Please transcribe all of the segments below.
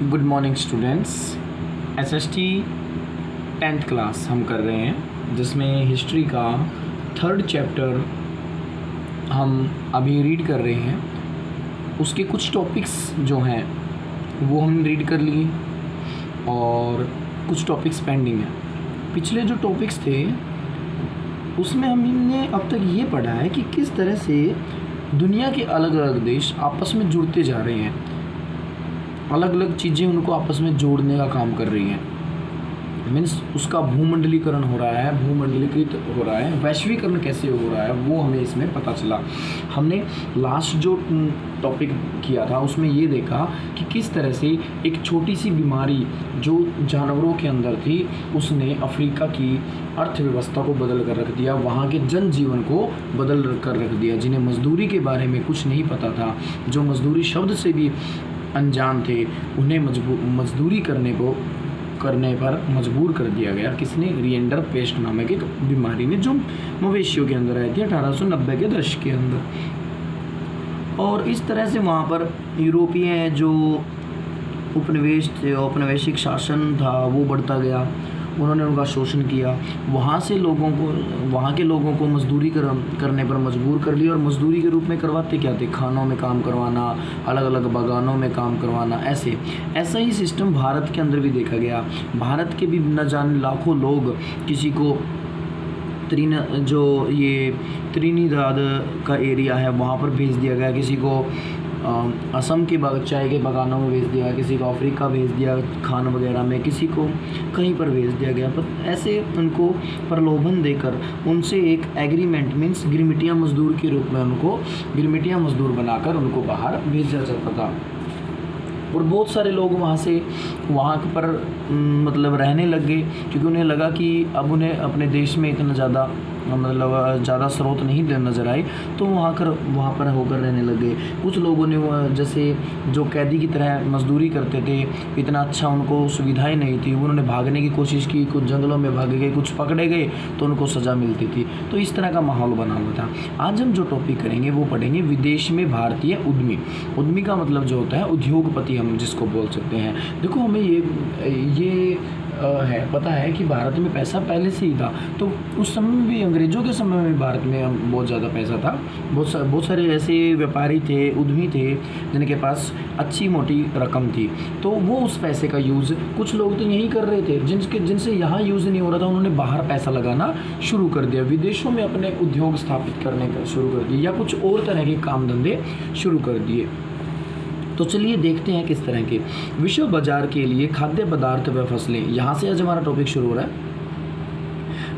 Good morning students. SST 10th class हम कर रहे हैं, जिसमें हिस्ट्री का 3rd चैप्टर हम अभी रीड कर रहे हैं। उसके कुछ टॉपिक्स जो हैं वो हम रीड कर लिए और कुछ टॉपिक्स पेंडिंग हैं। पिछले जो टॉपिक्स थे उसमें हमने अब तक ये पढ़ा है कि किस तरह से दुनिया के अलग अलग देश आपस में जुड़ते जा रहे हैं, अलग अलग चीज़ें उनको आपस में जोड़ने का काम कर रही हैं। मीन्स उसका भूमंडलीकरण हो रहा है, भूमंडलीकृत हो रहा है, वैश्वीकरण कैसे हो रहा है वो हमें इसमें पता चला। हमने लास्ट जो टॉपिक किया था उसमें ये देखा कि किस तरह से एक छोटी सी बीमारी जो जानवरों के अंदर थी उसने अफ्रीका की अर्थव्यवस्था को बदल कर रख दिया, वहाँ के जनजीवन को बदल कर रख दिया। जिन्हें मजदूरी के बारे में कुछ नहीं पता था, जो मजदूरी शब्द से भी अनजान थे, उन्हें मजदूरी करने पर मजबूर कर दिया गया। किसने? रिएंडर पेस्ट नामक एक बीमारी ने, जो मवेशियों के अंदर आई थी 1890 के दशक के अंदर। और इस तरह से वहाँ पर यूरोपीय जो उपनिवेश थे, औपनिवेशिक शासन था, वो बढ़ता गया। उन्होंने उनका शोषण किया, वहाँ के लोगों को मजदूरी करने पर मजबूर कर लिया। और मजदूरी के रूप में करवाते क्या थे? खानों में काम करवाना, अलग अलग बागानों में काम करवाना। ऐसा ही सिस्टम भारत के अंदर भी देखा गया। भारत के भी न जाने लाखों लोग, किसी को त्रिनिदाद का एरिया है वहाँ पर भेज दिया गया, किसी को असम के चाय के बागानों में भेज दिया, किसी को अफ्रीका भेज दिया खान वगैरह में, किसी को कहीं पर भेज दिया गया। पर ऐसे उनको प्रलोभन देकर उनसे एक एग्रीमेंट मीन्स गिरमिटिया मजदूर के रूप में उनको गिरमिटिया मजदूर बनाकर उनको बाहर भेजा जाता था। और बहुत सारे लोग वहाँ पर मतलब रहने लग गए, क्योंकि उन्हें लगा कि अब उन्हें अपने देश में इतना ज़्यादा स्रोत नहीं नज़र आए, तो वहाँ पर होकर रहने लग गए। कुछ लोगों ने जैसे जो कैदी की तरह मजदूरी करते थे, इतना अच्छा उनको सुविधाएं नहीं थी, उन्होंने भागने की कोशिश की, कुछ जंगलों में भाग गए, कुछ पकड़े गए तो उनको सज़ा मिलती थी। तो इस तरह का माहौल बना हुआ था। आज हम जो टॉपिक करेंगे वो पढ़ेंगे विदेश में भारतीय उद्यमी। उद्यमी का मतलब जो होता है उद्योगपति, हम जिसको बोल सकते हैं। देखो, हमें ये पता है कि भारत में पैसा पहले से ही था। तो उस समय में भी, अंग्रेज़ों के समय में भारत में बहुत ज़्यादा पैसा था। बहुत सारे ऐसे व्यापारी थे, उद्यमी थे, जिनके पास अच्छी मोटी रकम थी। तो वो उस पैसे का यूज़ कुछ लोग तो यहीं कर रहे थे, जिनसे यहाँ यूज़ नहीं हो रहा था, उन्होंने बाहर पैसा लगाना शुरू कर दिया, विदेशों में अपने उद्योग स्थापित करने का शुरू कर दिए, या कुछ और तरह के काम धंधे शुरू कर दिए। तो चलिए देखते हैं किस तरह के विश्व बाजार के लिए खाद्य पदार्थ व फसलें। यहाँ से आज हमारा टॉपिक शुरू हो रहा है।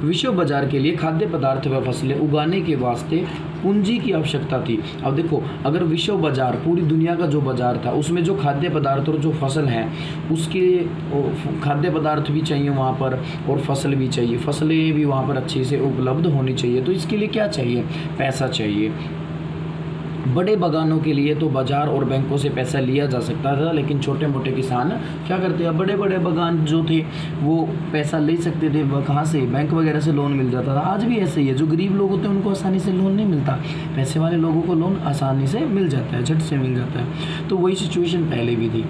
विश्व बाजार के लिए खाद्य पदार्थ व फसलें उगाने के वास्ते पूंजी की आवश्यकता थी। अब देखो, अगर विश्व बाजार पूरी दुनिया का जो बाजार था, उसमें जो खाद्य पदार्थ और जो फसल हैं, उसके खाद्य पदार्थ भी चाहिए वहाँ पर और फसल भी चाहिए, फसलें भी वहाँ पर अच्छे से उपलब्ध होनी चाहिए। तो इसके लिए क्या चाहिए? पैसा चाहिए। बड़े बागानों के लिए तो बाजार और बैंकों से पैसा लिया जा सकता था, लेकिन छोटे मोटे किसान क्या करते हैं? बड़े बड़े बागान जो थे वो पैसा ले सकते थे, कहाँ से? बैंक वगैरह से लोन मिल जाता था। आज भी ऐसे ही है, जो गरीब लोग होते हैं उनको आसानी से लोन नहीं मिलता, पैसे वाले लोगों को लोन आसानी से मिल जाता है, झट से मिल जाता है। तो वही सिचुएशन पहले भी थी।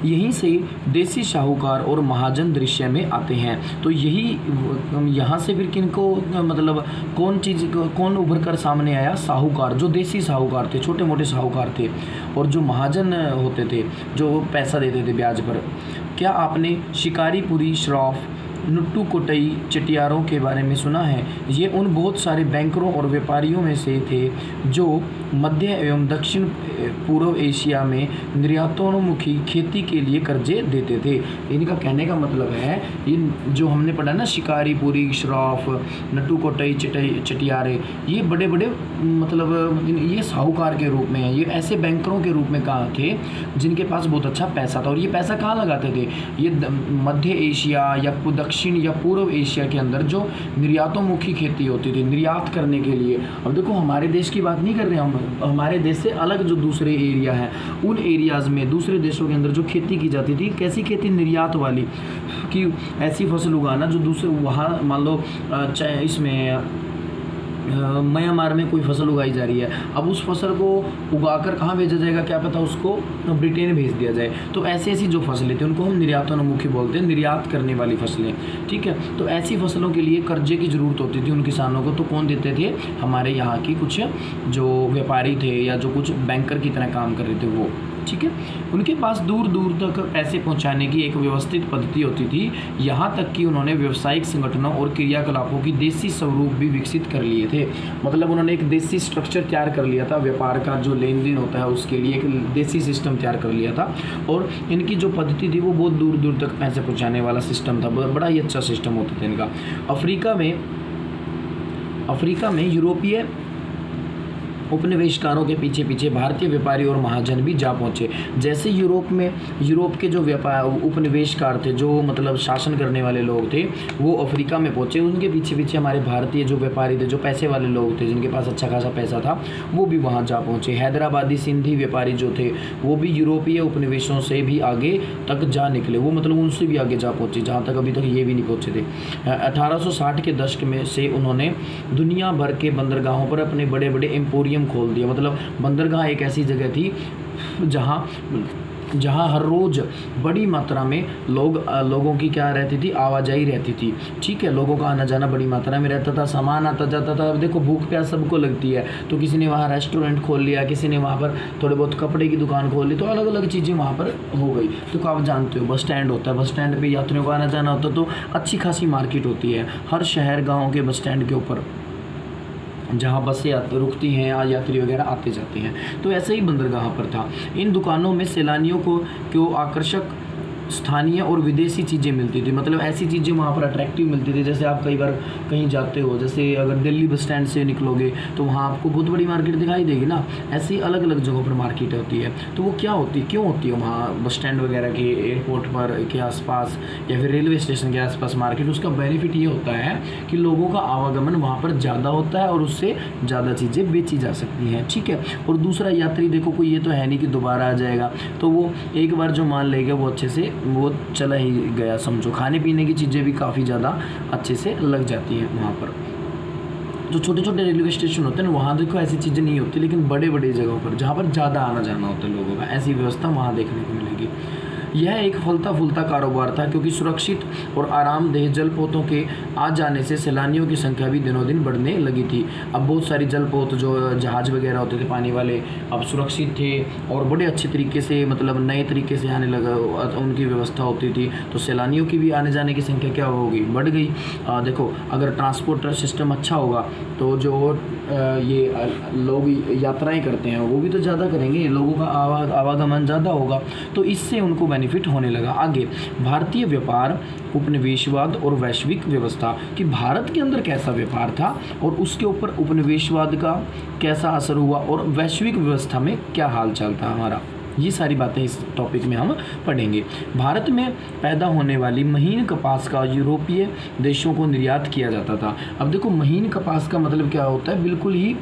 यहीं से देसी साहूकार और महाजन दृश्य में आते हैं। तो यहाँ से फिर किनको मतलब कौन उभर कर सामने आया? साहूकार, जो देसी साहूकार थे, छोटे मोटे साहूकार थे, और जो महाजन होते थे जो पैसा देते थे ब्याज पर। क्या आपने शिकारीपुरी, श्रॉफ, नुट्टू कोटई चटियारों के बारे में सुना है? ये उन बहुत सारे बैंकरों और व्यापारियों में से थे जो मध्य एवं दक्षिण पूर्व एशिया में निर्यातोन्मुखी खेती के लिए कर्जे देते थे। इनका कहने का मतलब है, इन जो हमने पढ़ा ना, शिकारीपुरी, श्रॉफ, नट्टू कोटई चटियारे, ये बड़े बड़े मतलब ये साहूकार के रूप में हैं। ये ऐसे बैंकरों के रूप में कहाँ थे जिनके पास बहुत अच्छा पैसा था। और ये पैसा कहाँ लगाते थे? ये मध्य एशिया या दक्षिण या पूर्व एशिया के अंदर जो निर्यातोन्मुखी खेती होती थी, निर्यात करने के लिए। अब देखो, हमारे देश की बात नहीं कर रहे हम, हमारे देश से अलग जो दूसरे एरिया हैं, उन एरियाज़ में, दूसरे देशों के अंदर जो खेती की जाती थी, कैसी खेती? निर्यात वाली, कि ऐसी फसल उगाना जो दूसरे वहाँ मान लो इसमें म्यांमार में कोई फसल उगाई जा रही है, अब उस फसल को उगाकर कहाँ भेजा जाएगा क्या पता, उसको ब्रिटेन भेज दिया जाए। तो ऐसी ऐसी जो फसलें थी उनको हम निर्यातोन्मुखी बोलते हैं, निर्यात करने वाली फसलें, ठीक है। तो ऐसी फसलों के लिए कर्जे की ज़रूरत होती थी उन किसानों को, तो कौन देते थे, हमारे यहाँ की कुछ जो व्यापारी थे या जो कुछ बैंकर की तरह काम कर रहे थे वो, ठीक है। उनके पास दूर दूर तक पैसे पहुंचाने की एक व्यवस्थित पद्धति होती थी, यहाँ तक कि उन्होंने व्यावसायिक संगठनों और क्रियाकलापों की देसी स्वरूप भी विकसित कर लिए थे। मतलब उन्होंने एक देसी स्ट्रक्चर तैयार कर लिया था, व्यापार का जो लेन देन होता है उसके लिए एक देसी सिस्टम तैयार कर लिया था, और इनकी जो पद्धति थी वो बहुत दूर दूर तक पैसे पहुँचाने वाला सिस्टम था, बड़ा ही अच्छा सिस्टम होता था इनका। अफ्रीका में यूरोपीय उपनिवेशकारों के पीछे पीछे भारतीय व्यापारी और महाजन भी जा पहुँचे। जैसे यूरोप के जो व्यापार उपनिवेशकार थे, जो मतलब शासन करने वाले लोग थे, वो अफ्रीका में पहुँचे, उनके पीछे पीछे हमारे भारतीय जो व्यापारी थे, जो पैसे वाले लोग थे, जिनके पास अच्छा खासा पैसा था, वो भी वहाँ जा पहुँचे। हैदराबादी सिंधी व्यापारी जो थे वो भी यूरोपीय उपनिवेशों से भी आगे तक जा निकले, वो मतलब उनसे भी आगे जा पहुँचे, जहाँ तक अभी तक ये भी नहीं पहुँचे थे। 1860 के दशक में से उन्होंने दुनिया भर के बंदरगाहों पर अपने बड़े बड़े एम्पोरियम खोल दिया। मतलब बंदरगाह एक ऐसी जगह थी जहाँ हर रोज़ बड़ी मात्रा में लोगों की क्या रहती थी, आवाजाही रहती थी, ठीक है। लोगों का आना जाना बड़ी मात्रा में रहता था, सामान आता जाता था। अब देखो भूख प्यास सबको लगती है, तो किसी ने वहाँ रेस्टोरेंट खोल लिया, किसी ने वहाँ पर थोड़े बहुत कपड़े की दुकान खोल ली, तो अलग अलग चीज़ें वहाँ पर हो गई। तो आप जानते हो बस स्टैंड होता है, बस स्टैंड पर यात्रियों का आना जाना होता है, तो अच्छी खासी मार्केट होती है हर शहर गाँव के बस स्टैंड के ऊपर, जहाँ बसें रुकती हैं, यात्री वगैरह आते जाते हैं। तो ऐसे ही बंदरगाह पर था। इन दुकानों में सैलानियों को आकर्षक स्थानीय और विदेशी चीज़ें मिलती थी। मतलब ऐसी चीज़ें वहाँ पर अट्रैक्टिव मिलती थी, जैसे आप कई बार कहीं जाते हो, जैसे अगर दिल्ली बस स्टैंड से निकलोगे तो वहाँ आपको बहुत बड़ी मार्केट दिखाई देगी ना, ऐसी अलग अलग जगहों पर मार्केट होती है। तो वो क्यों होती है वहाँ बस स्टैंड वगैरह के, एयरपोर्ट पर के आसपास या फिर रेलवे स्टेशन के आसपास मार्केट। उसका बेनिफिट ये होता है कि लोगों का आवागमन वहाँ पर ज़्यादा होता है और उससे ज़्यादा चीज़ें बेची जा सकती हैं, ठीक है। और दूसरा, यात्री देखो कोई ये तो है नहीं कि दोबारा आ जाएगा, तो वो एक बार जो मान लेगा वो अच्छे से वो चला ही गया समझो। खाने पीने की चीज़ें भी काफ़ी ज़्यादा अच्छे से लग जाती हैं वहाँ पर। जो छोटे छोटे रेलवे स्टेशन होते हैं ना, वहाँ देखो ऐसी चीज़ें नहीं होती, लेकिन बड़े बड़े जगहों पर जहाँ पर ज़्यादा आना जाना होता है लोगों का, ऐसी व्यवस्था वहाँ देखने को मिलेगी। यह एक फलता फूलता कारोबार था, क्योंकि सुरक्षित और आरामदेह जलपोतों के आ जाने से सैलानियों की संख्या भी दिनों दिन बढ़ने लगी थी। अब बहुत सारी जलपोत जो जहाज़ वगैरह होते थे पानी वाले, अब सुरक्षित थे और बड़े अच्छे तरीके से, मतलब नए तरीके से आने लगा, उनकी व्यवस्था होती थी, तो सैलानियों की भी आने जाने की संख्या क्या होगी, बढ़ गई। देखो अगर ट्रांसपोर्ट सिस्टम अच्छा होगा तो जो ये लोग यात्राएँ करते हैं वो भी तो ज़्यादा करेंगे, लोगों का आवागमन ज़्यादा होगा, तो इससे उनको बेनिफिट होने लगा। आगे भारतीय व्यापार, उपनिवेशवाद और वैश्विक व्यवस्था, कि भारत के अंदर कैसा व्यापार था और उसके ऊपर उपनिवेशवाद का कैसा असर हुआ और वैश्विक व्यवस्था में क्या हालचाल था हमारा, ये सारी बातें इस टॉपिक में हम पढ़ेंगे। भारत में पैदा होने वाली महीन कपास का यूरोपीय देशों को निर्यात किया जाता था। अब देखो महीन कपास का मतलब क्या होता है, बिल्कुल ही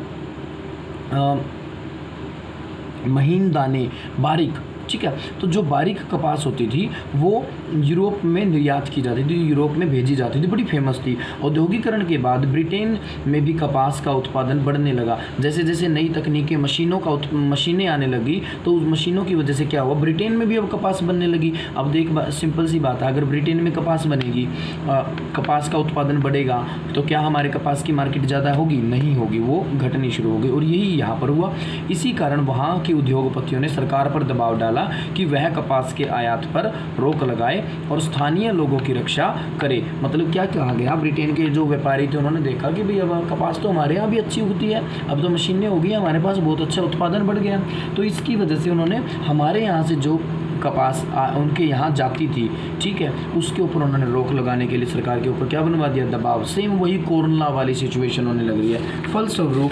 महीन दाने, बारीक, ठीक है। तो जो बारीक कपास होती थी वो यूरोप में निर्यात की जाती थी, यूरोप में भेजी जाती थी, बड़ी फेमस थी। औद्योगिकरण के बाद ब्रिटेन में भी कपास का उत्पादन बढ़ने लगा। जैसे जैसे नई तकनीकें, मशीनें आने लगी, तो उस मशीनों की वजह से क्या हुआ, ब्रिटेन में भी अब कपास बनने लगी। अब देख सिंपल सी बात है, अगर ब्रिटेन में कपास बनेगी, कपास का उत्पादन बढ़ेगा, तो क्या हमारे कपास की मार्केट ज़्यादा होगी, नहीं होगी, वो घटनी शुरू होगी। और यही यहाँ पर हुआ। इसी कारण वहाँ के उद्योगपतियों ने सरकार पर दबाव डाला कि वह कपास के आयात पर रोक लगाए और स्थानीय लोगों की रक्षा करे। मतलब क्या कहा गया, ब्रिटेन के जो व्यापारी थे उन्होंने देखा कि भाई अब कपास तो हमारे यहाँ भी अच्छी उगती है, अब तो मशीनें हो गई, हमारे पास बहुत अच्छा उत्पादन बढ़ गया, तो इसकी वजह से उन्होंने हमारे यहाँ से जो कपास उनके यहाँ जाती थी, ठीक है, उसके ऊपर उन्होंने रोक लगाने के लिए सरकार के ऊपर क्या बनवा दिया, दबाव। सेम वही कोरोना वाली सिचुएशन होने लग रही है। फलस्वरूप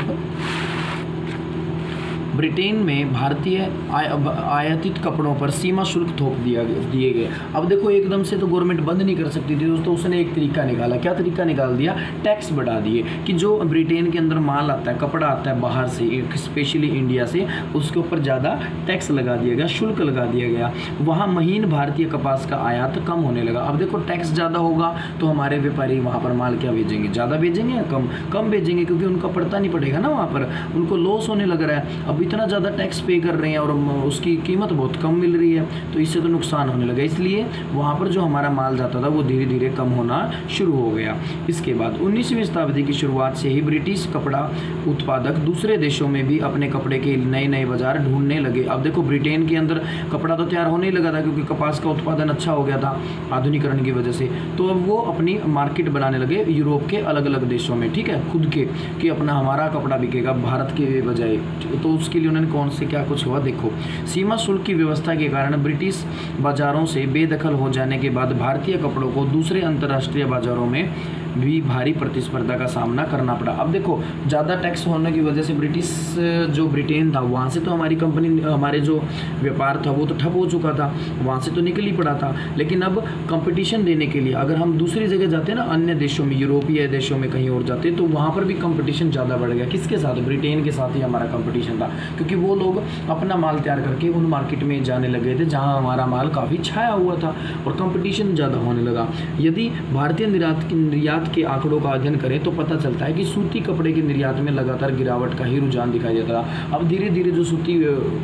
ब्रिटेन में भारतीय आयातित कपड़ों पर सीमा शुल्क थोप दिए गए। अब देखो एकदम से तो गवर्नमेंट बंद नहीं कर सकती थी दोस्तों, उसने एक तरीका निकाला। क्या तरीका निकाल दिया? टैक्स बढ़ा दिए कि जो ब्रिटेन के अंदर माल आता है, कपड़ा आता है बाहर से, स्पेशली इंडिया से, उसके ऊपर ज़्यादा टैक्स लगा दिया गया, शुल्क लगा दिया गया। वहाँ महीन भारतीय कपास का आयात कम होने लगा। अब देखो टैक्स ज़्यादा होगा तो हमारे व्यापारी वहाँ पर माल क्या भेजेंगे? ज़्यादा भेजेंगे या कम भेजेंगे? क्योंकि उनका पड़ता नहीं पड़ेगा ना, वहाँ पर उनको लॉस होने लग रहा है। अब इतना ज़्यादा टैक्स पे कर रहे हैं और उसकी कीमत बहुत कम मिल रही है, तो इससे तो नुकसान होने लगा। इसलिए वहाँ पर जो हमारा माल जाता था वो धीरे धीरे कम होना शुरू हो गया। इसके बाद 19वीं शताब्दी की शुरुआत से ही ब्रिटिश कपड़ा उत्पादक दूसरे देशों में भी अपने कपड़े के नए नए बाजार ढूंढने लगे। अब देखो ब्रिटेन के अंदर कपड़ा तो तैयार होने ही लगा था, क्योंकि कपास का उत्पादन अच्छा हो गया था आधुनिकरण की वजह से। तो अब वो अपनी मार्केट बनाने लगे यूरोप के अलग अलग देशों में, ठीक है, खुद के, कि अपना हमारा कपड़ा बिकेगा भारत के बजाय। तो उसके लिए उन्होंने कौन से क्या कुछ हुआ देखो। सीमा शुल्क की व्यवस्था के कारण ब्रिटिश बाजारों से बेदखल हो जाने के बाद भारतीय कपड़ों को दूसरे अंतर्राष्ट्रीय बाजारों में भी भारी प्रतिस्पर्धा का सामना करना पड़ा। अब देखो ज़्यादा टैक्स होने की वजह से जो ब्रिटेन था वहाँ से तो हमारी कंपनी, हमारे जो व्यापार था वो तो ठप हो चुका था, वहाँ से तो निकल ही पड़ा था। लेकिन अब कंपटीशन देने के लिए अगर हम दूसरी जगह जाते ना, अन्य देशों में, यूरोपीय देशों में कहीं और जाते, तो वहाँ पर भी कंपटीशन ज़्यादा बढ़ गया। किसके साथ? ब्रिटेन के साथ ही हमारा कंपटीशन था, क्योंकि वो लोग अपना माल तैयार करके उन मार्केट में जाने लगे थे जहाँ हमारा माल काफ़ी छाया हुआ था और कंपटीशन ज़्यादा होने लगा। यदि भारतीय निर्यात के आंकड़ों का अध्ययन करें तो पता चलता है कि सूती कपड़े के निर्यात में लगातार गिरावट का ही रुझान दिखाई देता रहा। अब धीरे धीरे जो सूती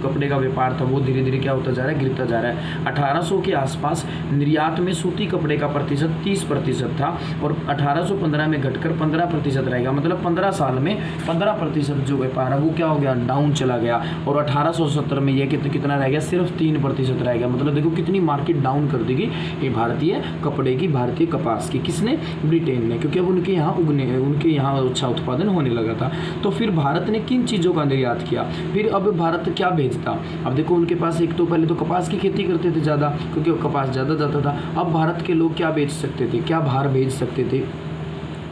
कपड़े का व्यापार था वो धीरे धीरे क्या होता जा रहा है? गिरता जा रहा है। 1800 के आसपास निर्यात में सूती कपड़े का प्रतिशत 30% था और 1815 में घटकर 15% रहेगा। मतलब 15 साल में 15% जो व्यापार है वो क्या हो गया? डाउन चला गया। और 1870 में ये कितना रह गया? सिर्फ 3% रह गया। मतलब देखो कितनी मार्केट डाउन कर देगी ये भारतीय कपड़े की, भारतीय कपास की। किसने? ब्रिटेन ने, क्योंकि अब उनके यहाँ अच्छा उत्पादन होने लगा था। तो फिर भारत ने किन चीज़ों का निर्यात किया? फिर अब भारत क्या भेजता? अब देखो उनके पास एक तो पहले तो कपास की खेती करते थे ज़्यादा, क्योंकि कपास ज़्यादा जाता था। अब भारत के लोग क्या बेच सकते थे? क्या बाहर भेज सकते थे?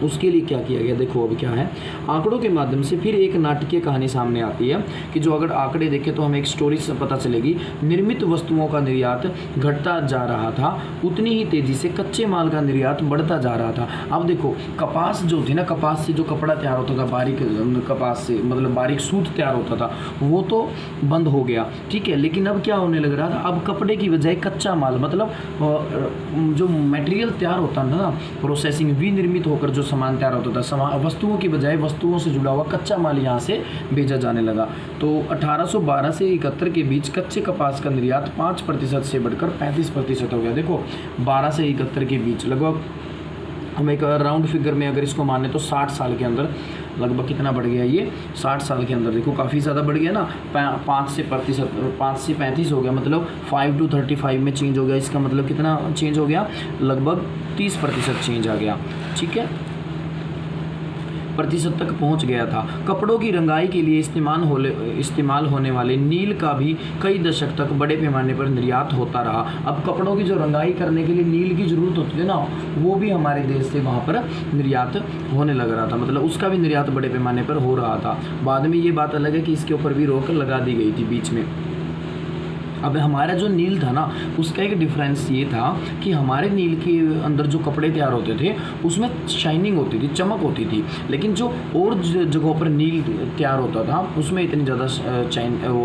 उसके लिए क्या किया गया देखो। अब क्या है, आंकड़ों के माध्यम से फिर एक नाटकीय कहानी सामने आती है कि जो अगर आंकड़े देखें तो हमें एक स्टोरी से पता चलेगी। निर्मित वस्तुओं का निर्यात घटता जा रहा था, उतनी ही तेजी से कच्चे माल का निर्यात बढ़ता जा रहा था। अब देखो कपास जो थी ना, कपास से जो कपड़ा तैयार होता था, बारीक कपास से मतलब बारीक सूत तैयार होता था, वो तो बंद हो गया, ठीक है। लेकिन अब क्या होने लग रहा था? अब कपड़े की बजाय कच्चा माल, मतलब जो मटेरियल तैयार होता था ना, प्रोसेसिंग विनिर्मित होकर जो सामान तैयार होता था, वस्तुओं की बजाय वस्तुओं से जुड़ा हुआ कच्चा माल यहाँ से भेजा जाने लगा। तो 1812 से 71 के बीच कच्चे कपास का निर्यात 5% से बढ़कर 35% हो गया। देखो 12 से 71 के बीच लगभग हम एक राउंड फिगर में अगर इसको माने तो 60 साल के अंदर लगभग कितना बढ़ गया? ये 60 साल के अंदर देखो काफ़ी ज़्यादा बढ़ गया ना। 5 से 35 हो गया, मतलब 5 to 35 में चेंज हो गया। इसका मतलब कितना चेंज हो गया? लगभग 30% चेंज आ गया, ठीक है, प्रतिशत तक पहुंच गया था। कपड़ों की रंगाई के लिए इस्तेमाल होने वाले नील का भी कई दशक तक बड़े पैमाने पर निर्यात होता रहा। अब कपड़ों की जो रंगाई करने के लिए नील की ज़रूरत होती है ना, वो भी हमारे देश से वहाँ पर निर्यात होने लग रहा था, मतलब उसका भी निर्यात बड़े पैमाने पर हो रहा था। बाद में ये बात अलग है कि इसके ऊपर भी रोक लगा दी गई थी बीच में। अब हमारा जो नील था ना, उसका एक डिफरेंस ये था कि हमारे नील के अंदर जो कपड़े तैयार होते थे उसमें शाइनिंग होती थी, चमक होती थी। लेकिन जो और जगहों पर नील तैयार होता था उसमें इतनी ज़्यादा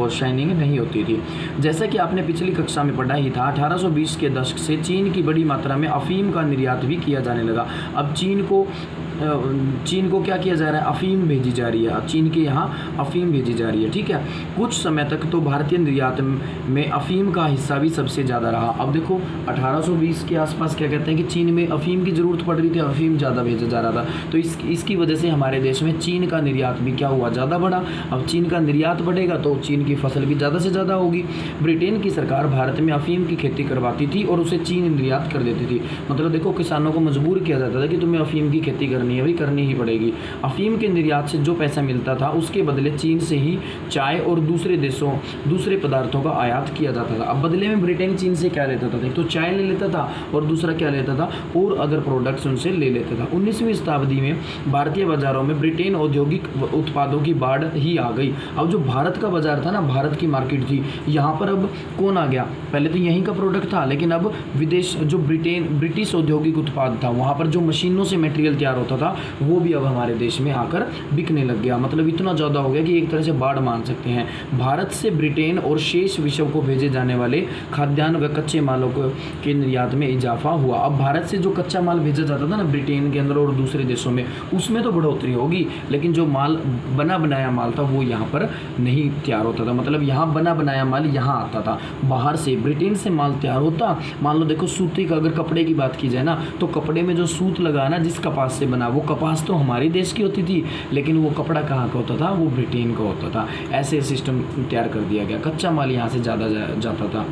शाइनिंग नहीं होती थी। जैसा कि आपने पिछली कक्षा में पढ़ा ही था, 1820 के दशक से चीन की बड़ी मात्रा में अफीम का निर्यात भी किया जाने लगा। अब चीन को क्या किया जा रहा है? अफीम भेजी जा रही है। अब चीन के यहाँ अफीम भेजी जा रही है, ठीक है। कुछ समय तक तो भारतीय निर्यात में अफीम का हिस्सा भी सबसे ज़्यादा रहा। अब देखो 1820 के आसपास क्या कहते हैं कि चीन में अफीम की ज़रूरत पड़ रही थी, अफीम ज़्यादा भेजा जा रहा था। तो इसकी वजह से हमारे देश में चीन का निर्यात भी क्या हुआ? ज़्यादा बढ़ा। अब चीन का निर्यात बढ़ेगा तो चीन की फसल भी ज़्यादा से ज़्यादा होगी। ब्रिटेन की सरकार भारत में अफीम की खेती करवाती थी और उसे चीन निर्यात कर देती थी। मतलब देखो किसानों को मजबूर किया जाता था कि तुम्हें अफीम की खेती करनी करनी है भाई, करनी ही पड़ेगी। अफीम के निर्यात से जो पैसा मिलता था उसके बदले चीन से ही चाय और दूसरे पदार्थों का आयात किया जाता था। अब बदले में ब्रिटेन चीन से क्या लेता था, एक तो चाय ले लेता था और दूसरा क्या लेता था, और अदर प्रोडक्ट्स उनसे ले लेता था। 19वीं शताब्दी में भारतीय बाजारों में ब्रिटेन औद्योगिक उत्पादों की बाढ़ ही आ गई। अब जो भारत का बाजार था ना, भारत की मार्केट थी, यहाँ पर अब कौन आ गया, पहले तो यहीं का प्रोडक्ट था, लेकिन अब विदेश जो ब्रिटिश औद्योगिक उत्पाद था, वहाँ पर जो मशीनों से मटेरियल तैयार होता था वो भी अब हमारे देश में आकर बिकने लग गया। मतलब इतना ज़्यादा हो गया कि एक तरह से बाढ़ मान सकते हैं। भारत से ब्रिटेन और शेष विश्व को भेजे जाने वाले खाद्यान्न व कच्चे मालों के निर्यात में इजाफा हुआ। अब भारत से जो कच्चा माल भेजा जाता था ना ब्रिटेन के अंदर और दूसरे देशों में, उसमें तो बढ़ोतरी होगी, लेकिन जो माल बना बनाया माल था वो यहाँ पर नहीं तैयार होता था। मतलब यहाँ बना बनाया माल यहाँ आता था, बाहर से ब्रिटेन से माल तैयार होता। मान लो देखो सूती का अगर कपड़े की बात की जाए ना, तो कपड़े में जो सूत लगा ना जिस कपास से बना, वो कपास तो हमारे देश की होती थी, लेकिन वो कपड़ा कहाँ का होता था, वो ब्रिटेन का होता था। ऐसे सिस्टम तैयार कर दिया गया, कच्चा माल यहाँ से ज़्यादा जाता था।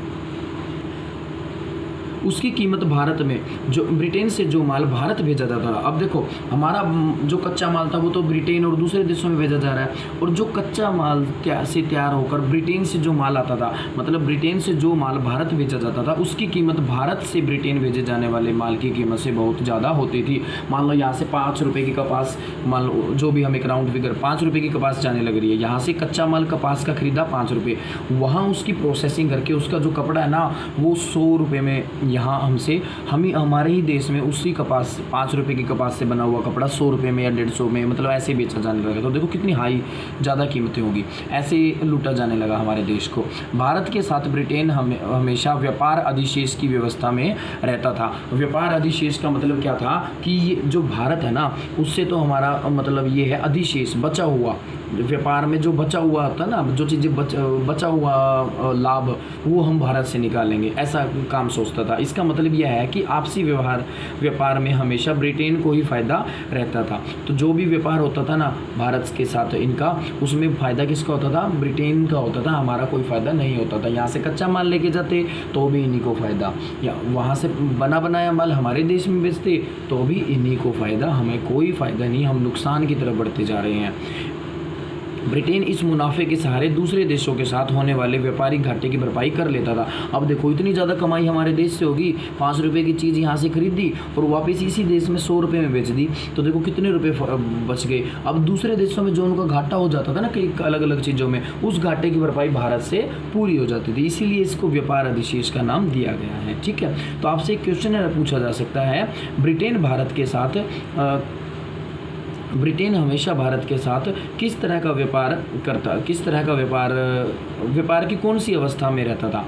उसकी कीमत भारत में जो ब्रिटेन से जो माल भारत भेजा जाता था, अब देखो हमारा जो कच्चा माल था वो तो ब्रिटेन और दूसरे देशों में भेजा जा रहा है, और जो कच्चा माल से तैयार होकर ब्रिटेन से जो माल आता था, मतलब ब्रिटेन से जो माल भारत भेजा जाता था, उसकी कीमत भारत से ब्रिटेन भेजे जाने वाले माल की कीमत से बहुत ज़्यादा होती थी। मान लो यहाँ से 5 रुपये की कपास, मान लो जो भी हम एक राउंड फिगर 5 रुपये की कपास जाने लग रही है, यहाँ से कच्चा माल कपास का खरीदा 5 रुपये, वहाँ उसकी प्रोसेसिंग करके उसका जो कपड़ा है ना वो 100 रुपये में यहाँ हमारे ही देश में उसी कपास 5 रुपये की कपास से बना हुआ कपड़ा 100 रुपये में या 150 में, मतलब ऐसे बेचा जाने लगा। तो देखो कितनी हाई ज़्यादा कीमतें होंगी, ऐसे लूटा जाने लगा हमारे देश को। भारत के साथ ब्रिटेन हमेशा व्यापार अधिशेष की व्यवस्था में रहता था। व्यापार अधिशेष का मतलब क्या था कि ये जो भारत है ना, उससे तो हमारा मतलब ये है अधिशेष, बचा हुआ, व्यापार में जो बचा हुआ होता है ना, जो चीज़ें बचा हुआ लाभ वो हम भारत से निकालेंगे, ऐसा काम सोचता था। इसका मतलब यह है कि आपसी व्यापार में हमेशा ब्रिटेन को ही फ़ायदा रहता था। तो जो भी व्यापार होता था ना भारत के साथ इनका, उसमें फ़ायदा किसका होता था, ब्रिटेन का होता था, हमारा कोई फ़ायदा नहीं होता था। यहाँ से कच्चा माल लेके जाते तो भी इन्हीं को फ़ायदा, या वहाँ से बना बनाया माल हमारे देश में बेचते तो भी इन्हीं को फ़ायदा, हमें कोई फ़ायदा नहीं, हम नुकसान की तरफ बढ़ते जा रहे हैं। ब्रिटेन इस मुनाफे के सहारे दूसरे देशों के साथ होने वाले व्यापारिक घाटे की भरपाई कर लेता था। अब देखो इतनी ज़्यादा कमाई हमारे देश से होगी, 5 रुपये की चीज़ यहाँ से खरीदी और वापस इसी देश में 100 रुपये में बेच दी, तो देखो कितने रुपये बच गए। अब दूसरे देशों में जो उनका घाटा हो जाता था ना कई अलग अलग चीज़ों में, उस घाटे की भरपाई भारत से पूरी हो जाती थी, इसीलिए इसको व्यापार अधिशेष का नाम दिया गया है। ठीक है, तो आपसे एक क्वेश्चन पूछा जा सकता है, ब्रिटेन हमेशा भारत के साथ किस तरह का व्यापार की कौन सी अवस्था में रहता था।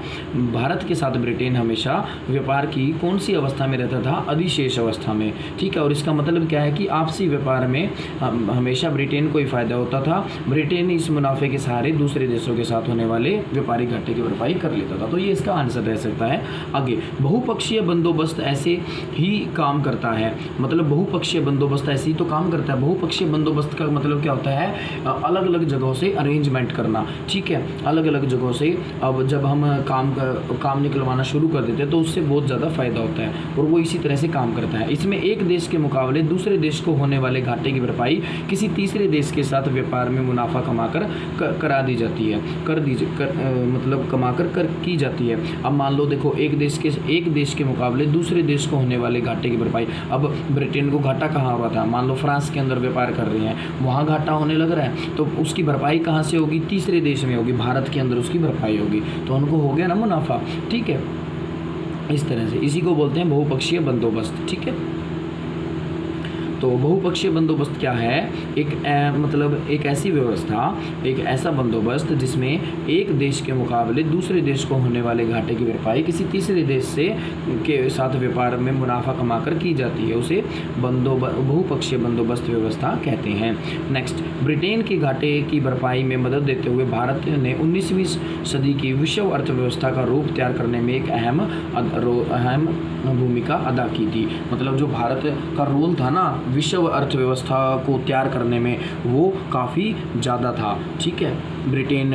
भारत के साथ ब्रिटेन हमेशा व्यापार की कौन सी अवस्था में रहता था, अधिशेष अवस्था में। ठीक है, और इसका मतलब क्या है कि आपसी व्यापार में हमेशा ब्रिटेन को ही फायदा होता था। ब्रिटेन इस मुनाफे के सहारे दूसरे देशों के साथ होने वाले व्यापारिक घाटे की भरपाई कर लेता था। तो ये इसका आंसर रह सकता है। आगे, बहुपक्षीय बंदोबस्त ऐसे ही काम करता है, मतलब बहुपक्षीय बंदोबस्त ऐसे ही तो काम करता है। बहुपक्षीय बंदोबस्त का मतलब क्या होता है, अलग अलग जगहों से अरेंजमेंट करना। ठीक है, अलग अलग जगहों से अब जब हम काम निकलवाना शुरू कर देते हैं तो उससे बहुत ज़्यादा फ़ायदा होता है, और वो इसी तरह से काम करता है। इसमें एक देश के मुकाबले दूसरे देश को होने वाले घाटे की भरपाई किसी तीसरे देश के साथ व्यापार में मुनाफा कमाकर करा दी जाती है, मतलब कमाकर की जाती है। अब मान लो देखो एक देश के मुकाबले दूसरे देश को होने वाले घाटे की भरपाई, अब ब्रिटेन को घाटा कहाँ हो रहा था, मान लो फ्रांस के अंदर व्यापार कर रहे हैं, वहाँ घाटा होने लग रहा है, तो उसकी भरपाई कहाँ से होगी, तीसरे देश में होगी, भारत के अंदर उसकी भरपाई होगी, तो उनको हो गया ना मुनाफा। ठीक है, इस तरह से इसी को बोलते हैं बहुपक्षीय बंदोबस्त। ठीक है, तो बहुपक्षीय बंदोबस्त क्या है, मतलब एक ऐसी व्यवस्था, एक ऐसा बंदोबस्त जिसमें एक देश के मुकाबले दूसरे देश को होने वाले घाटे की भरपाई किसी तीसरे देश के साथ व्यापार में मुनाफा कमाकर की जाती है, उसे बहुपक्षीय बंदोबस्त व्यवस्था कहते हैं। नेक्स्ट, ब्रिटेन के घाटे की भरपाई में मदद देते हुए भारत ने 19वीं सदी की विश्व अर्थव्यवस्था का रूप तैयार करने में एक अहम भूमिका अदा की थी। मतलब जो भारत का रोल था ना विश्व अर्थव्यवस्था को तैयार करने में वो काफ़ी ज़्यादा था, ठीक है, ब्रिटेन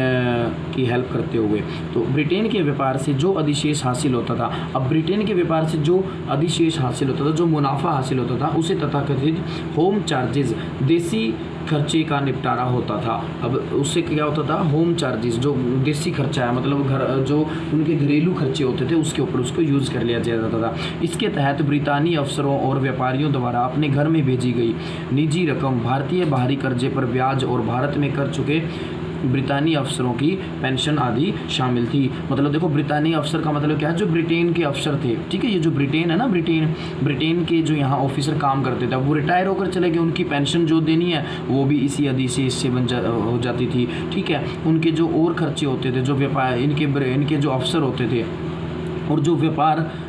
की हेल्प करते हुए। तो ब्रिटेन के व्यापार से जो अधिशेष हासिल होता था, अब ब्रिटेन के व्यापार से जो अधिशेष हासिल होता था, जो मुनाफा हासिल होता था, उसे तथाकथित होम चार्जेस, देसी खर्चे का निपटारा होता था। अब उससे क्या होता था, होम चार्जेस, जो देसी खर्चा है, मतलब घर जो उनके घरेलू खर्चे होते थे उसके ऊपर उसको यूज़ कर लिया जाता था। इसके तहत ब्रितानी अफसरों और व्यापारियों द्वारा अपने घर में भेजी गई निजी रकम भारतीय बाहरी कर्जे पर ब्याज और भारत में कर चुके ब्रितानी अफसरों की पेंशन आदि शामिल थी। मतलब देखो, ब्रितानी अफसर का मतलब क्या है, जो ब्रिटेन के अफसर थे, ठीक है, ये जो ब्रिटेन है ना, ब्रिटेन के जो यहाँ ऑफिसर काम करते थे, वो रिटायर होकर चले गए, उनकी पेंशन जो देनी है वो भी इसी अधिशेष से हो जाती थी, ठीक है। उनके जो और खर्चे होते थे, जो व्यापार इनके जो अफसर होते थे और जो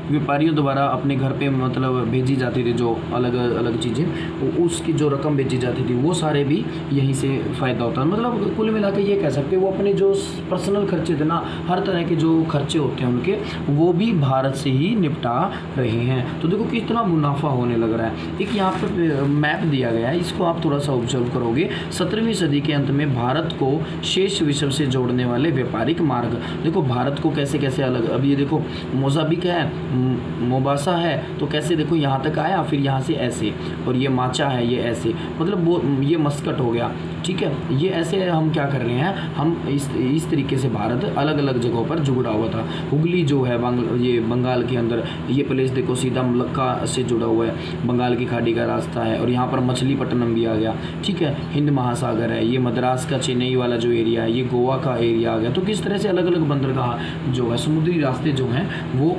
व्यापारियों द्वारा अपने घर पे मतलब भेजी जाती थी, जो अलग अलग चीज़ें, उसकी जो रकम भेजी जाती थी, वो सारे भी यहीं से फ़ायदा होता है। मतलब कुल मिला के ये कह सकते हैं, वो अपने जो पर्सनल खर्चे थे ना, हर तरह के जो खर्चे होते हैं उनके, वो भी भारत से ही निपटा रहे हैं। तो देखो कितना मुनाफा होने लग रहा है। एक यहाँ पर मैप दिया गया है, इसको आप थोड़ा सा ऑब्जर्व करोगे। 17वीं सदी के अंत में भारत को शेष विश्व से जोड़ने वाले व्यापारिक मार्ग, देखो भारत को कैसे कैसे अलग, अब ये देखो मोजाम्बिक है, मोबासा है, तो कैसे देखो यहाँ तक आया, फिर यहाँ से ऐसे, और ये माचा है, ये ऐसे, मतलब वो ये मस्कट हो गया, ठीक है। ये ऐसे हम क्या कर रहे हैं, हम इस तरीके से भारत अलग अलग जगहों पर जुड़ा हुआ था। हुगली जो है ये बंगाल के अंदर, ये प्लेस देखो सीधा मलक्का से जुड़ा हुआ है, बंगाल की खाड़ी का रास्ता है, और यहाँ पर मछलीपट्टनम भी आ गया, ठीक है। हिंद महासागर है, ये मद्रास का चेन्नई वाला जो एरिया है, ये गोवा का एरिया आ गया। तो किस तरह से अलग अलग बंदरगाह जो है, समुद्री रास्ते जो हैं, वो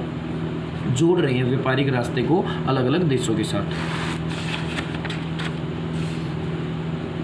जोड़ रहे हैं व्यापारिक रास्ते को अलग अलग देशों के साथ।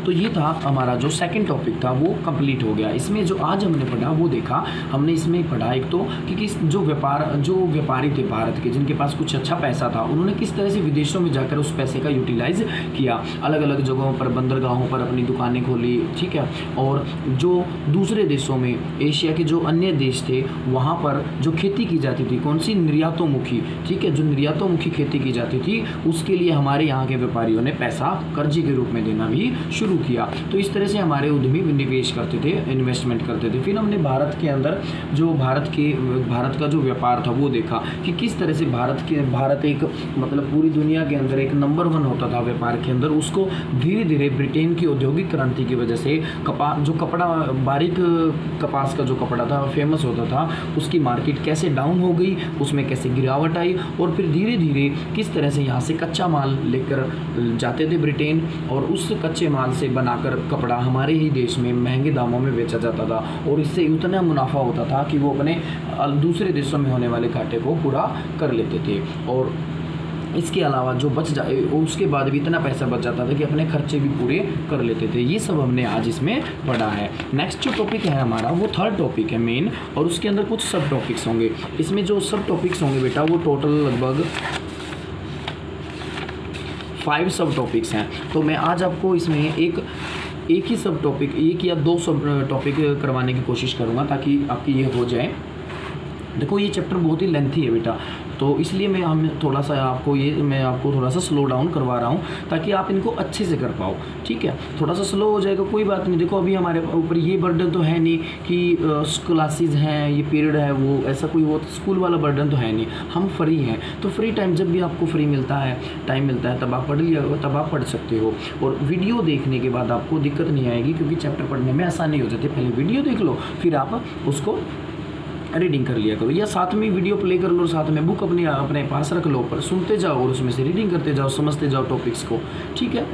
तो ये था हमारा जो सेकंड टॉपिक था, वो कंप्लीट हो गया। इसमें जो आज हमने पढ़ा वो देखा हमने, इसमें पढ़ा एक तो कि जो व्यापारी थे भारत के, जिनके पास कुछ अच्छा पैसा था, उन्होंने किस तरह से विदेशों में जाकर उस पैसे का यूटिलाइज किया, अलग अलग जगहों पर, बंदरगाहों पर अपनी दुकानें खोली, ठीक है। और जो दूसरे देशों में, एशिया के जो अन्य देश थे, वहाँ पर जो खेती की जाती थी, कौन सी, निर्यातोन्मुखी, ठीक है, जो निर्यातोन्मुखी खेती की जाती थी, उसके लिए हमारे यहाँ के व्यापारियों ने पैसा कर्जे के रूप में देना भी शुरू किया। तो इस तरह से हमारे उद्यमी निवेश करते थे, इन्वेस्टमेंट करते थे। फिर हमने भारत के अंदर जो भारत का जो व्यापार था वो देखा कि किस तरह से भारत एक मतलब पूरी दुनिया के अंदर एक नंबर 1 होता था व्यापार के अंदर। उसको धीरे धीरे ब्रिटेन की औद्योगिक क्रांति की वजह से बारीक कपास का जो कपड़ा था फेमस होता था, उसकी मार्केट कैसे डाउन हो गई, उसमें कैसे गिरावट आई, और फिर धीरे धीरे किस तरह से यहाँ से कच्चा माल लेकर जाते थे ब्रिटेन, और उस कच्चे माल से बनाकर कपड़ा हमारे ही देश में महंगे दामों में बेचा जाता था, और इससे इतना मुनाफा होता था कि वो अपने दूसरे देशों में होने वाले घाटे को पूरा कर लेते थे। और इसके अलावा जो बच जाए, उसके बाद भी इतना पैसा बच जाता था कि अपने खर्चे भी पूरे कर लेते थे। ये सब हमने आज इसमें पढ़ा है। नेक्स्ट जो टॉपिक है हमारा, वो थर्ड टॉपिक है मेन, और उसके अंदर कुछ सब टॉपिक्स होंगे। इसमें जो सब टॉपिक्स होंगे बेटा, वो टोटल लगभग 5 सब टॉपिक्स हैं। तो मैं आज आपको इसमें एक ही सब टॉपिक, एक या 2 सब टॉपिक करवाने की कोशिश करूँगा, ताकि आपकी ये हो जाए। देखो ये चैप्टर बहुत ही लेंथी है बेटा, तो इसलिए मैं थोड़ा सा आपको थोड़ा सा स्लो डाउन करवा रहा हूँ, ताकि आप इनको अच्छे से कर पाओ, ठीक है। थोड़ा सा स्लो हो जाएगा, कोई बात नहीं। देखो अभी हमारे ऊपर ये बर्डन तो है नहीं कि क्लासेस हैं, ये पीरियड है, वो ऐसा कोई वो स्कूल वाला बर्डन तो है नहीं। हम फ्री हैं, तो फ्री टाइम जब भी आपको फ्री मिलता है, टाइम मिलता है, तब आप पढ़ सकते हो। और वीडियो देखने के बाद आपको दिक्कत नहीं आएगी, क्योंकि चैप्टर पढ़ने में आसानी हो जाती है। पहले वीडियो देख लो, फिर आप उसको रीडिंग कर लिया करो, या साथ में वीडियो प्ले कर लो, साथ में बुक अपने पास रख लो, पर सुनते जाओ और उसमें से रीडिंग करते जाओ, समझते जाओ टॉपिक्स को, ठीक है।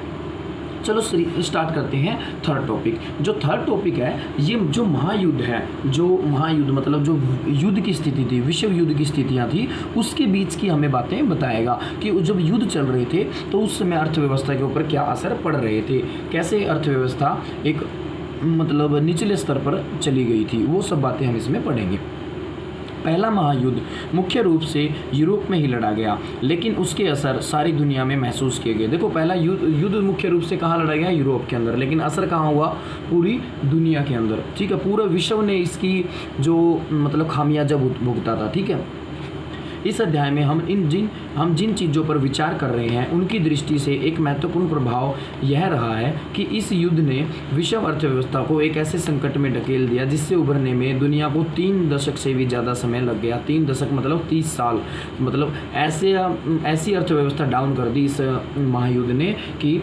चलो स्टार्ट करते हैं थर्ड टॉपिक। जो थर्ड टॉपिक है, ये जो महायुद्ध है, मतलब जो युद्ध की स्थिति थी, विश्व युद्ध की स्थितियाँ थी, उसके बीच की हमें बातें बताएगा कि जब युद्ध चल रहे थे तो उस समय अर्थव्यवस्था के ऊपर क्या असर पड़ रहे थे, कैसे अर्थव्यवस्था एक मतलब निचले स्तर पर चली गई थी, वो सब बातें हम इसमें पढ़ेंगे। पहला महायुद्ध मुख्य रूप से यूरोप में ही लड़ा गया, लेकिन उसके असर सारी दुनिया में महसूस किए गए। देखो पहला युद्ध मुख्य रूप से कहाँ लड़ा गया, यूरोप के अंदर, लेकिन असर कहाँ हुआ, पूरी दुनिया के अंदर, ठीक है। पूरा विश्व ने इसकी जो मतलब खामियाजा भुगता था, ठीक है। इस अध्याय में हम जिन चीज़ों पर विचार कर रहे हैं उनकी दृष्टि से एक महत्वपूर्ण प्रभाव यह रहा है कि इस युद्ध ने विश्व अर्थव्यवस्था को एक ऐसे संकट में ढकेल दिया जिससे उभरने में दुनिया को 3 दशक से भी ज़्यादा समय लग गया। 3 दशक मतलब 30 साल, मतलब ऐसी अर्थव्यवस्था डाउन कर दी इस महायुद्ध ने कि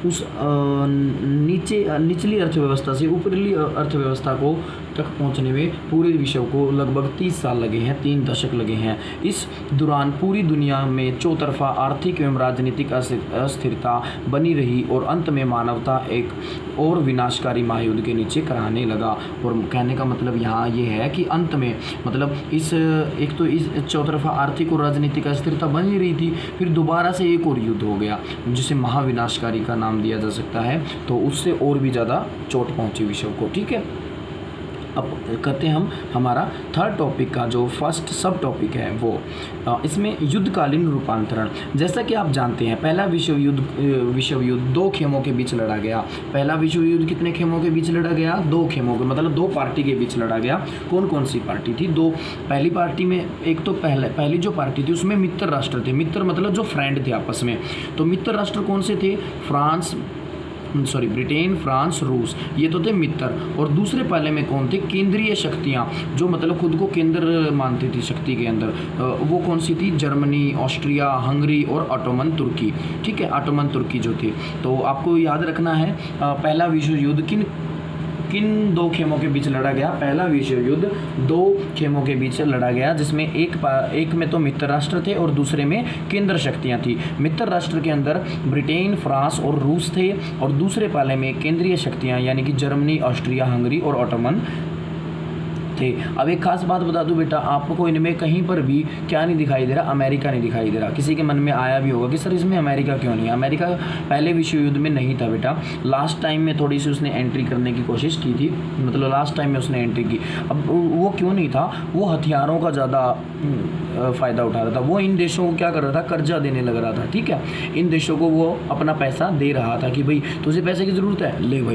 उस निचली अर्थव्यवस्था से ऊपरी अर्थव्यवस्था को तक पहुंचने में पूरे विश्व को लगभग 30 साल लगे हैं, 3 दशक लगे हैं। इस दौरान पूरी दुनिया में चौतरफा आर्थिक एवं राजनीतिक अस्थिरता बनी रही और अंत में मानवता एक और विनाशकारी महायुद्ध के नीचे कराने लगा। और कहने का मतलब यहाँ ये है कि अंत में मतलब इस चौतरफा आर्थिक और राजनीतिक अस्थिरता बनी रही थी, फिर दोबारा से एक और युद्ध हो गया जिसे महाविनाशकारी का नाम दिया जा सकता है, तो उससे और भी ज़्यादा चोट पहुँची विश्व को। ठीक है, अब करते हैं हम हमारा थर्ड टॉपिक का जो फर्स्ट सब टॉपिक है वो इसमें युद्धकालीन रूपांतरण। जैसा कि आप जानते हैं पहला विश्व युद्ध 2 खेमों के बीच लड़ा गया। पहला विश्व युद्ध कितने खेमों के बीच लड़ा गया? 2 खेमों के, मतलब 2 पार्टी के बीच लड़ा गया। कौन कौन सी पार्टी थी? 2। पहली पार्टी में एक तो पहली जो पार्टी थी उसमें मित्र राष्ट्र थे। मित्र मतलब जो फ्रेंड थे आपस में। तो मित्र राष्ट्र कौन से थे? ब्रिटेन, फ्रांस, रूस, ये तो थे मित्र। और दूसरे पाले में कौन थे? केंद्रीय शक्तियाँ, जो मतलब खुद को केंद्र मानती थी शक्ति के अंदर। वो कौन सी थी? जर्मनी, ऑस्ट्रिया, हंगरी और ऑटोमन तुर्की। ठीक है, ऑटोमन तुर्की जो थी। तो आपको याद रखना है पहला विश्व युद्ध किन 2 खेमों के बीच लड़ा गया? पहला विश्व युद्ध 2 खेमों के बीच लड़ा गया, जिसमें एक में तो मित्र राष्ट्र थे और दूसरे में केंद्र शक्तियां थी। मित्र राष्ट्र के अंदर ब्रिटेन, फ्रांस और रूस थे और दूसरे पाले में केंद्रीय शक्तियां यानी कि जर्मनी, ऑस्ट्रिया, हंगरी और ऑटोमन थे। अब एक खास बात बता दूं बेटा, आपको इनमें कहीं पर भी क्या नहीं दिखाई दे रहा? अमेरिका नहीं दिखाई दे रहा। किसी के मन में आया भी होगा कि सर इसमें अमेरिका क्यों नहीं है? अमेरिका पहले विश्व युद्ध में नहीं था बेटा। लास्ट टाइम में थोड़ी सी उसने एंट्री करने की कोशिश की थी, मतलब लास्ट टाइम में उसने एंट्री की। अब वो क्यों नहीं था? वो हथियारों का ज़्यादा फ़ायदा उठा रहा था। वो इन देशों को क्या कर रहा था? कर्जा देने लग रहा था। ठीक है, इन देशों को वो अपना पैसा दे रहा था कि भाई तुझे पैसे की ज़रूरत है, ले भाई